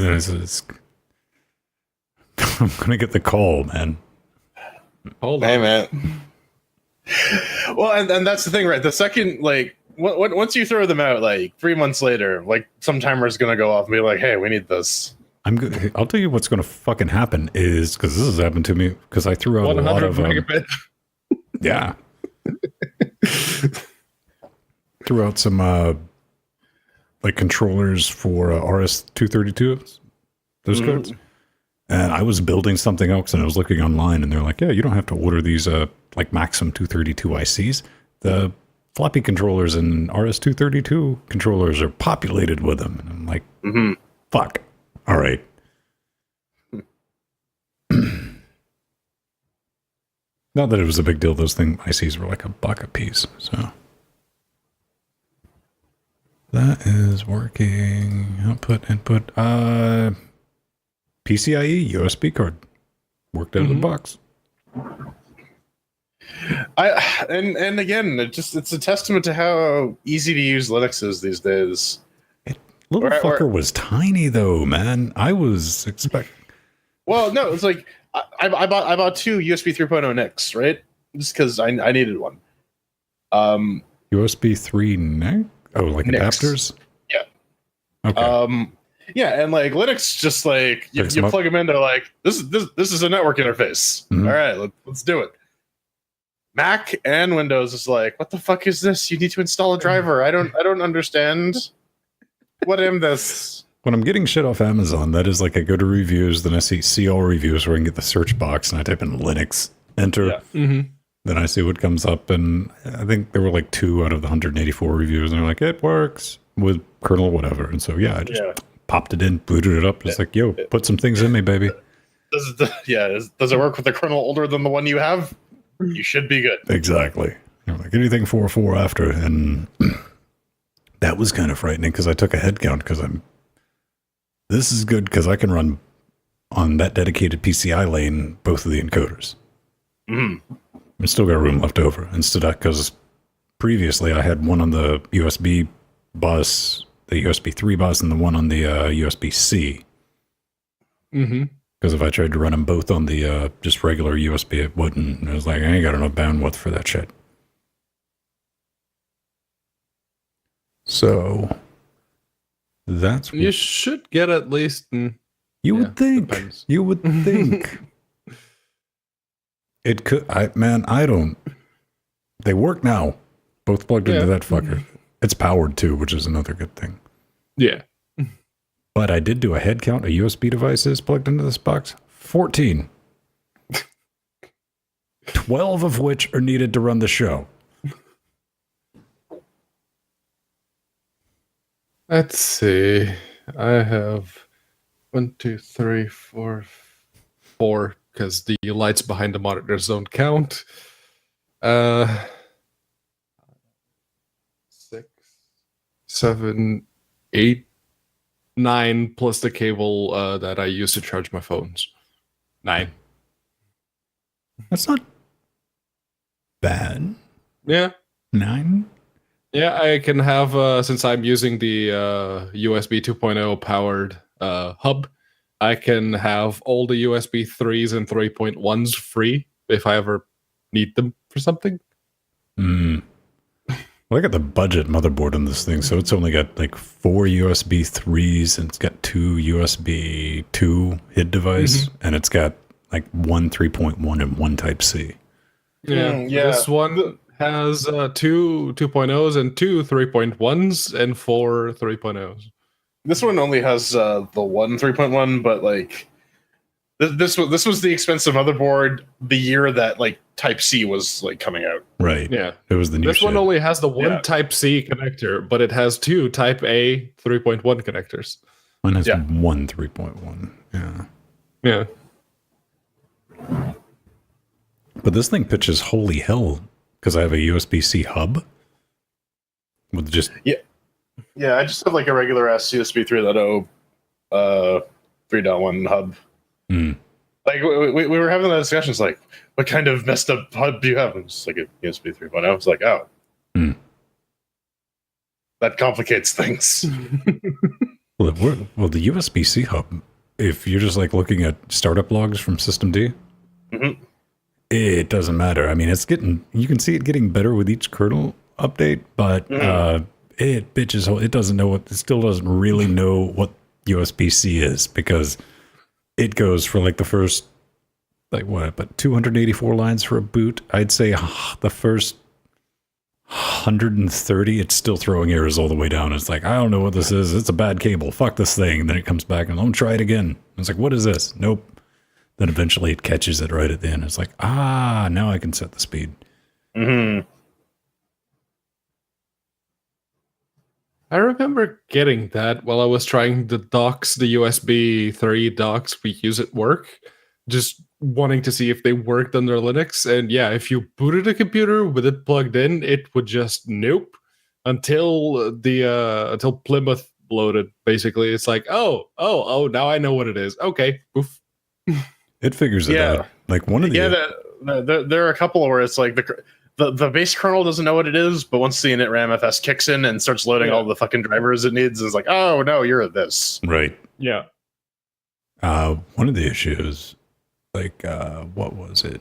S1: going to get the call, man.
S3: Hold on.
S2: Hey, man. Well, and that's the thing, right? The second, like, once you throw them out, like 3 months later, like some timer is going to go off and be like, hey, we need this.
S1: I'll tell you what's going to fucking happen is, because this has happened to me, because I threw out a lot
S3: 100
S1: of
S3: megabit.
S1: yeah. Threw out some like controllers for RS-232, those cards. And I was building something else and I was looking online and they're like, yeah, you don't have to order these like Maxim 232 ICs. The floppy controllers and RS-232 controllers are populated with them. And I'm like, fuck. All right. Not that it was a big deal. Those ICs were like $1 a piece. So that is working. Output, input. PCIe USB card worked out of the box.
S2: And again, it's a testament to how easy to use Linux is these days.
S1: Little fucker was tiny though, man. I was expecting.
S2: Well, no, it's like I bought two USB 3.0 NICs, right? Just because I needed one.
S1: USB 3 NIC? Oh, like
S2: NICs.
S1: adapters?
S2: Yeah.
S1: Okay.
S2: Yeah, and like Linux, just like you plug them into like this is a network interface.
S1: Mm-hmm.
S2: All right, let's do it. Mac and Windows is like, what the fuck is this? You need to install a driver. I don't understand. What am this?
S1: When I'm getting shit off Amazon, that is like I go to reviews, then I see all reviews where I can get the search box and I type in Linux, enter.
S2: Yeah.
S1: Then I see what comes up, and I think there were like 2 out of the 184 reviews, and they're like, it works with kernel whatever. And so I just popped it in, booted it up. It's like, yo, put some things in me, baby.
S2: Does it work with a kernel older than the one you have? You should be good.
S1: Exactly. Like anything 4.4 after, and that was kind of frightening because I took a head count because this is good because I can run on that dedicated PCI lane both of the encoders. I still got room left over instead of because previously I had one on the USB bus the USB 3 bus and the one on the USB-C.
S3: Mm-hmm.
S1: Because if I tried to run them both on the just regular USB, it wouldn't. It was like, I ain't got enough bandwidth for that shit. So that's
S3: You should get at least.
S1: you would think.
S3: Depends.
S1: You would think. It could. I don't. They work now. Both plugged into that fucker. It's powered too, which is another good thing.
S3: Yeah.
S1: But I did do a head count of USB devices plugged into this box. 14. 12 of which are needed to run the show.
S3: Let's see. I have 1, 2, 3, 4, 4, because the lights behind the monitors don't count. 6, 7, 8, 9, plus the cable that I use to charge my phones. 9.
S1: That's not bad.
S3: Yeah.
S1: 9?
S3: Yeah, I can have, since I'm using the USB 2.0 powered hub, I can have all the USB 3s and 3.1s free if I ever need them for something.
S1: Well, I got the budget motherboard on this thing, so it's only got like 4 USB 3s, and it's got 2 USB 2 HID device, and it's got like 1 3.1 and 1 Type-C.
S3: Yeah, this one has 2 2.0s and 2 3.1s and 4 3.0s.
S2: This one only has the 1 3.1, but like this was the expensive motherboard the year that like Type-C was like coming out.
S1: Right.
S3: Yeah.
S1: It was the new
S3: This one
S1: shit.
S3: only has the one Type-C connector, but it has 2 Type-A 3.1 connectors.
S1: Mine has 1 3.1. Yeah.
S3: Yeah.
S1: But this thing pitches holy hell because I have a USB-C hub with just
S2: Yeah, I just have like a regular ass USB 3.0 3.1 hub. Like we were having the discussions like, what kind of messed up hub do you have? It's like a USB 3.0. I was like, oh. That complicates things.
S1: well, the USB-C hub, if you're just like looking at startup logs from Systemd, it doesn't matter. I mean, you can see it getting better with each kernel update, but it bitches. It doesn't know it still doesn't really know what USB-C is, because it goes for like the first, like what, but 284 lines for a boot. I'd say the first 130, it's still throwing errors all the way down. It's like, I don't know what this is. It's a bad cable. Fuck this thing. And then it comes back and I'm try it again. It's like, what is this? Nope. Then eventually it catches it right at the end. It's like, now I can set the speed.
S3: I remember getting that while I was trying the docks, the USB 3 docks we use at work, just wanting to see if they worked under Linux. And yeah, if you booted a computer with it plugged in, it would just nope until until Plymouth loaded. Basically, it's like, oh, now I know what it is. Okay, poof.
S1: It figures it out. Like one of the
S2: there are a couple where it's like the base kernel doesn't know what it is, but once the init RAM-FS kicks in and starts loading all the fucking drivers it needs, it's like, oh no, you're this.
S1: Right.
S3: Yeah.
S1: One of the issues, like what was it?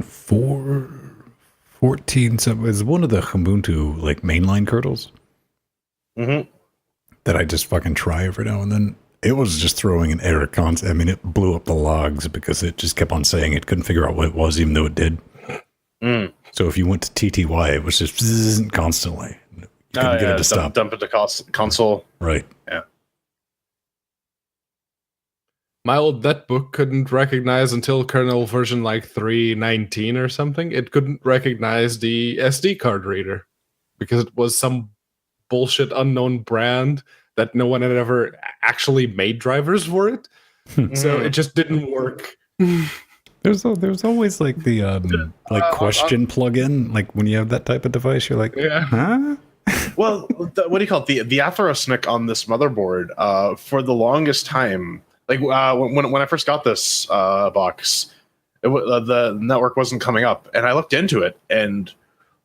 S1: 14 something, is one of the Ubuntu like mainline kernels that I just fucking try every now and then. It was just throwing an error constant. I mean, it blew up the logs because it just kept on saying it couldn't figure out what it was, even though it did. So if you went to TTY, it was just bzzz constantly. You couldn't get it to stop.
S2: Dump it to console.
S1: Right.
S2: Yeah.
S3: My old netbook couldn't recognize until kernel version like 3.19 or something. It couldn't recognize the SD card reader because it was some bullshit unknown brand that no one had ever actually made drivers for it. So it just didn't work.
S1: There's always like the question plugin. Like when you have that type of device, you're like, huh?
S2: Well, what do you call it? The atherosnic on this motherboard for the longest time. Like when I first got this box, the network wasn't coming up, and I looked into it, and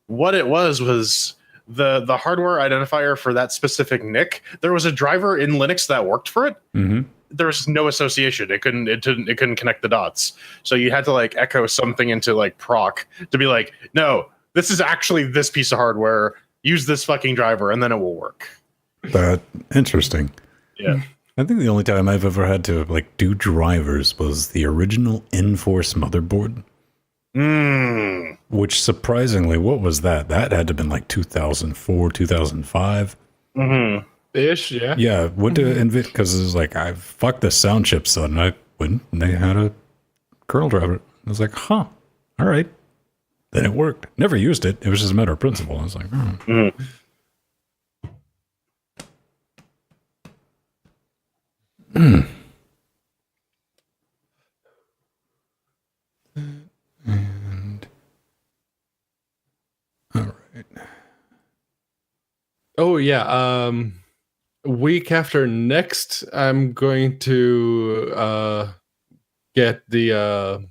S2: what it was the hardware identifier for that specific NIC, there was a driver in Linux that worked for it.
S1: Mm-hmm.
S2: There was no association. It couldn't connect the dots. So you had to like echo something into like proc to be like, no, this is actually this piece of hardware. Use this fucking driver, and then it will work.
S1: That interesting.
S2: Yeah.
S1: I think the only time I've ever had to like do drivers was the original Enforce motherboard. Which surprisingly, what was that? That had to have been like 2004, 2005.
S2: Mm-hmm.
S3: Ish, yeah.
S1: Yeah, went to NVIDIA because it was like, I fucked the sound chip, son. I went and they had a kernel driver. I was like, huh, all right. Then it worked. Never used it. It was just a matter of principle. I was like,
S2: Mm-hmm.
S1: And all right.
S3: Oh yeah. Week after next, I'm going to get the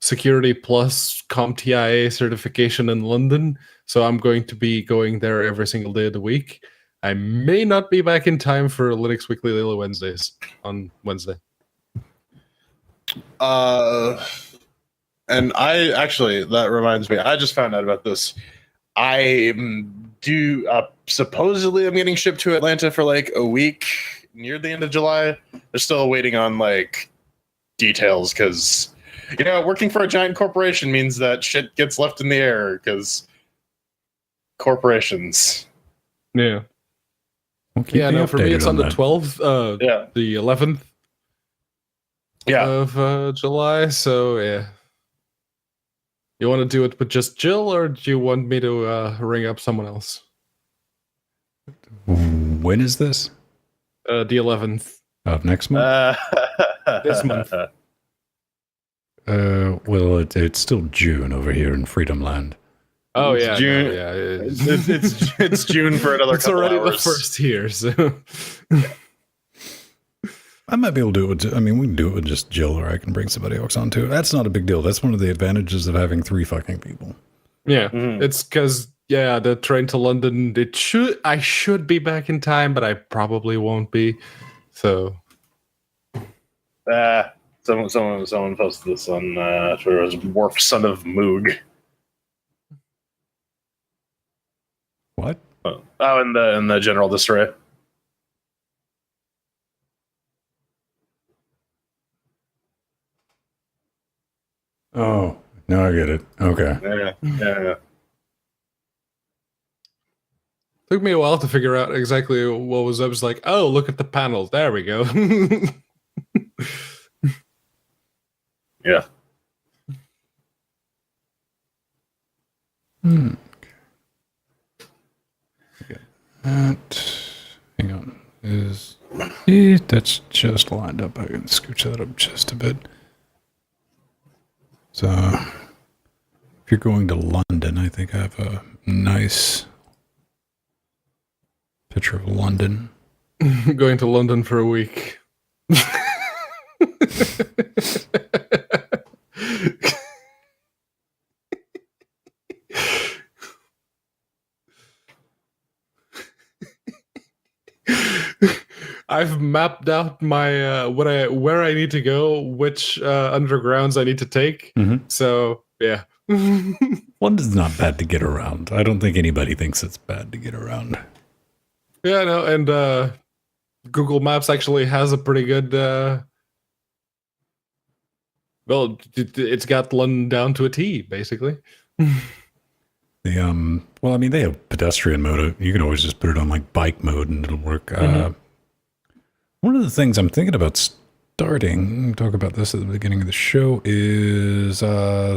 S3: Security Plus CompTIA certification in London. So I'm going to be going there every single day of the week. I may not be back in time for Linux Weekly Lilo Wednesdays on Wednesday.
S2: And I actually, that reminds me, I just found out about this. I do supposedly I'm getting shipped to Atlanta for like a week near the end of July. They're still waiting on like details because, you know, working for a giant corporation means that shit gets left in the air because corporations.
S3: Yeah.
S1: We'll keep
S3: Yeah,
S1: me
S3: no, for me it's on the
S1: that.
S3: 12th,
S2: Yeah.
S3: the 11th of July. So yeah. You want to do it with just Jill, or do you want me to ring up someone else?
S1: When is this?
S3: The 11th.
S1: Of next month?
S3: This month.
S1: Well, it's still June over here in Freedom Land.
S3: Oh
S2: It's
S3: yeah,
S2: June.
S3: no, yeah.
S2: It's June for another
S3: It's
S2: couple
S3: already
S2: hours.
S3: the first here, so
S1: I might be able to do it with, I mean, we can do it with just Jill, or I can bring somebody else on too. That's not a big deal. That's one of the advantages of having 3 fucking people.
S3: yeah.
S2: Mhm.
S3: It's because the train to London. I should be back in time, but I probably won't be. So
S2: Someone posted this on Twitter. It was Worf, son of Moog.
S1: What?
S2: Oh, in the general disarray.
S1: Oh, now I get it. Okay.
S2: Yeah.
S3: took me a while to figure out exactly what was up. I was like, oh, look at the panel. There we go.
S2: Yeah.
S1: Okay. That, hang on, that's just lined up. I can scooch that up just a bit. So, if you're going to London, I think I have a nice picture of London.
S3: Going to London for a week. I've mapped out my where I need to go, which undergrounds I need to take.
S1: Mm-hmm.
S3: So yeah.
S1: London's not bad to get around. I don't think anybody thinks it's bad to get around.
S3: Yeah, no, and Google Maps actually has a pretty good. Well, it's got London down to a T, basically.
S1: Well, I mean, they have pedestrian mode. You can always just put it on like bike mode and it'll work.
S3: Mm-hmm.
S1: One of the things I'm thinking about starting, we'll talk about this at the beginning of the show, is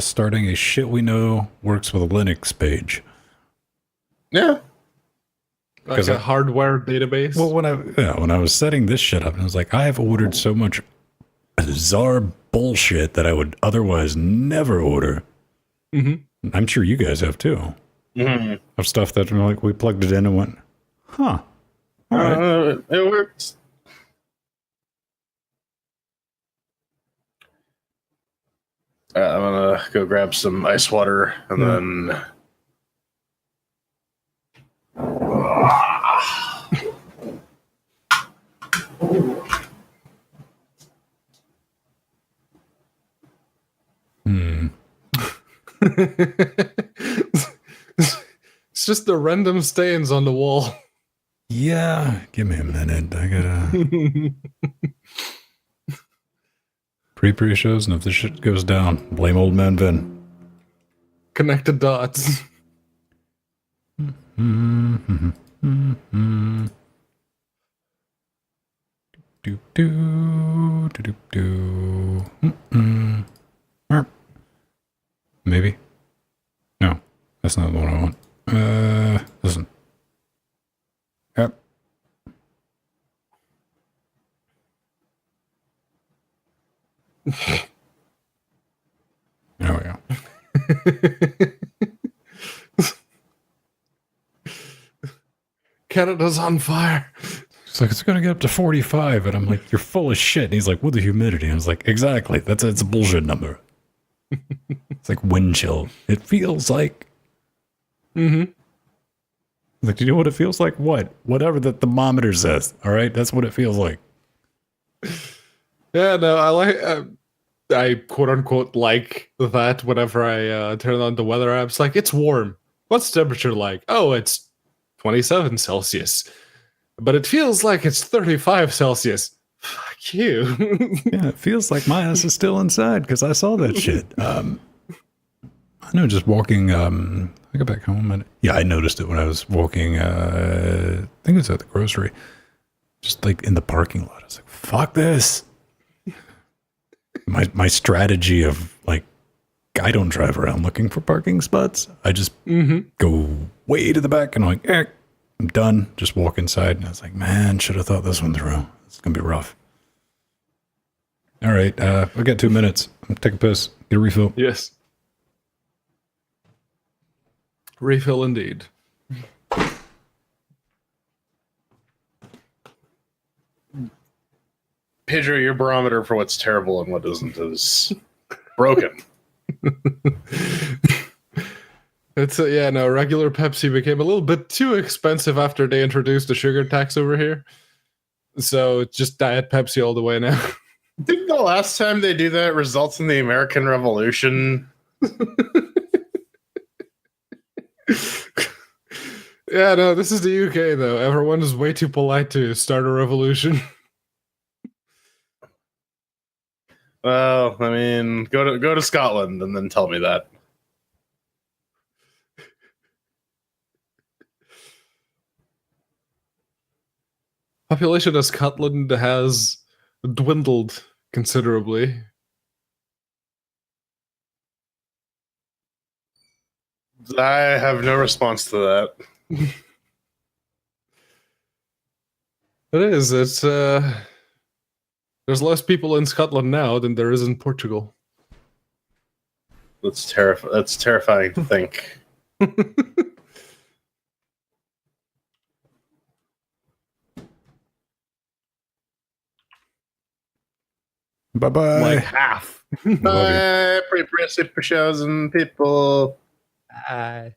S1: starting a shit we know works with a Linux page.
S2: Yeah.
S3: Like a hardware database.
S1: Well, when I was setting this shit up, and I was like, I have ordered so much bizarre bullshit that I would otherwise never order.
S3: Mm-hmm.
S1: I'm sure you guys have too.
S2: Mm-hmm.
S1: Of stuff that like we plugged it in and went, huh? All right.
S2: It works. I'm gonna go grab some ice water and then
S3: It's just the random stains on the wall.
S1: Yeah, give me a minute. I gotta pre-shows, and if this shit goes down, blame old man Venn.
S3: Connect the dots.
S1: Mm-hmm. Mm-hmm. Do do do do do. Mm-mm. Maybe. No, that's not the one I want. Listen. Yep. There we go.
S3: Canada's on fire.
S1: It's like, it's going to get up to 45. And I'm like, you're full of shit. And he's like, with the humidity. And I was like, exactly. It's a bullshit number. It's like wind chill. It feels like.
S3: Mm-hmm.
S1: Like, do you know what it feels like? What? Whatever the thermometer says. All right? That's what it feels like.
S3: Yeah, no, I quote unquote like that whenever I turn on the weather apps. Like, it's warm. What's the temperature like? Oh, it's 27 Celsius. But it feels like it's 35 Celsius. Fuck you.
S1: Yeah, it feels like my ass is still inside because I saw that shit. I know, just walking. I got back home and yeah, I noticed it when I was walking. I think it was at the grocery, just like in the parking lot. I was like, "Fuck this." My strategy of like, I don't drive around looking for parking spots. I just go way to the back and I'm like, I'm done. Just walk inside. And I was like, man, should have thought this one through. It's gonna be rough. All right, we got 2 minutes. I'm gonna take a piss. Get a refill.
S3: Yes. Refill indeed.
S2: Pedro, your barometer for what's terrible and what isn't is broken.
S3: It's yeah, no, regular Pepsi became a little bit too expensive after they introduced the sugar tax over here. So it's just Diet Pepsi all the way now.
S2: I think the last time they do that results in the American Revolution.
S3: Yeah, no, this is the UK though. Everyone is way too polite to start a revolution.
S2: Well, I mean, go to Scotland and then tell me that.
S3: Population of Scotland has dwindled considerably.
S2: I have no response to that.
S3: It is. It's there's less people in Scotland now than there is in Portugal.
S2: That's terrifying to think.
S1: Bye-bye.
S3: Like half.
S2: Bye, PrePreSuperShowzen people.
S3: Bye.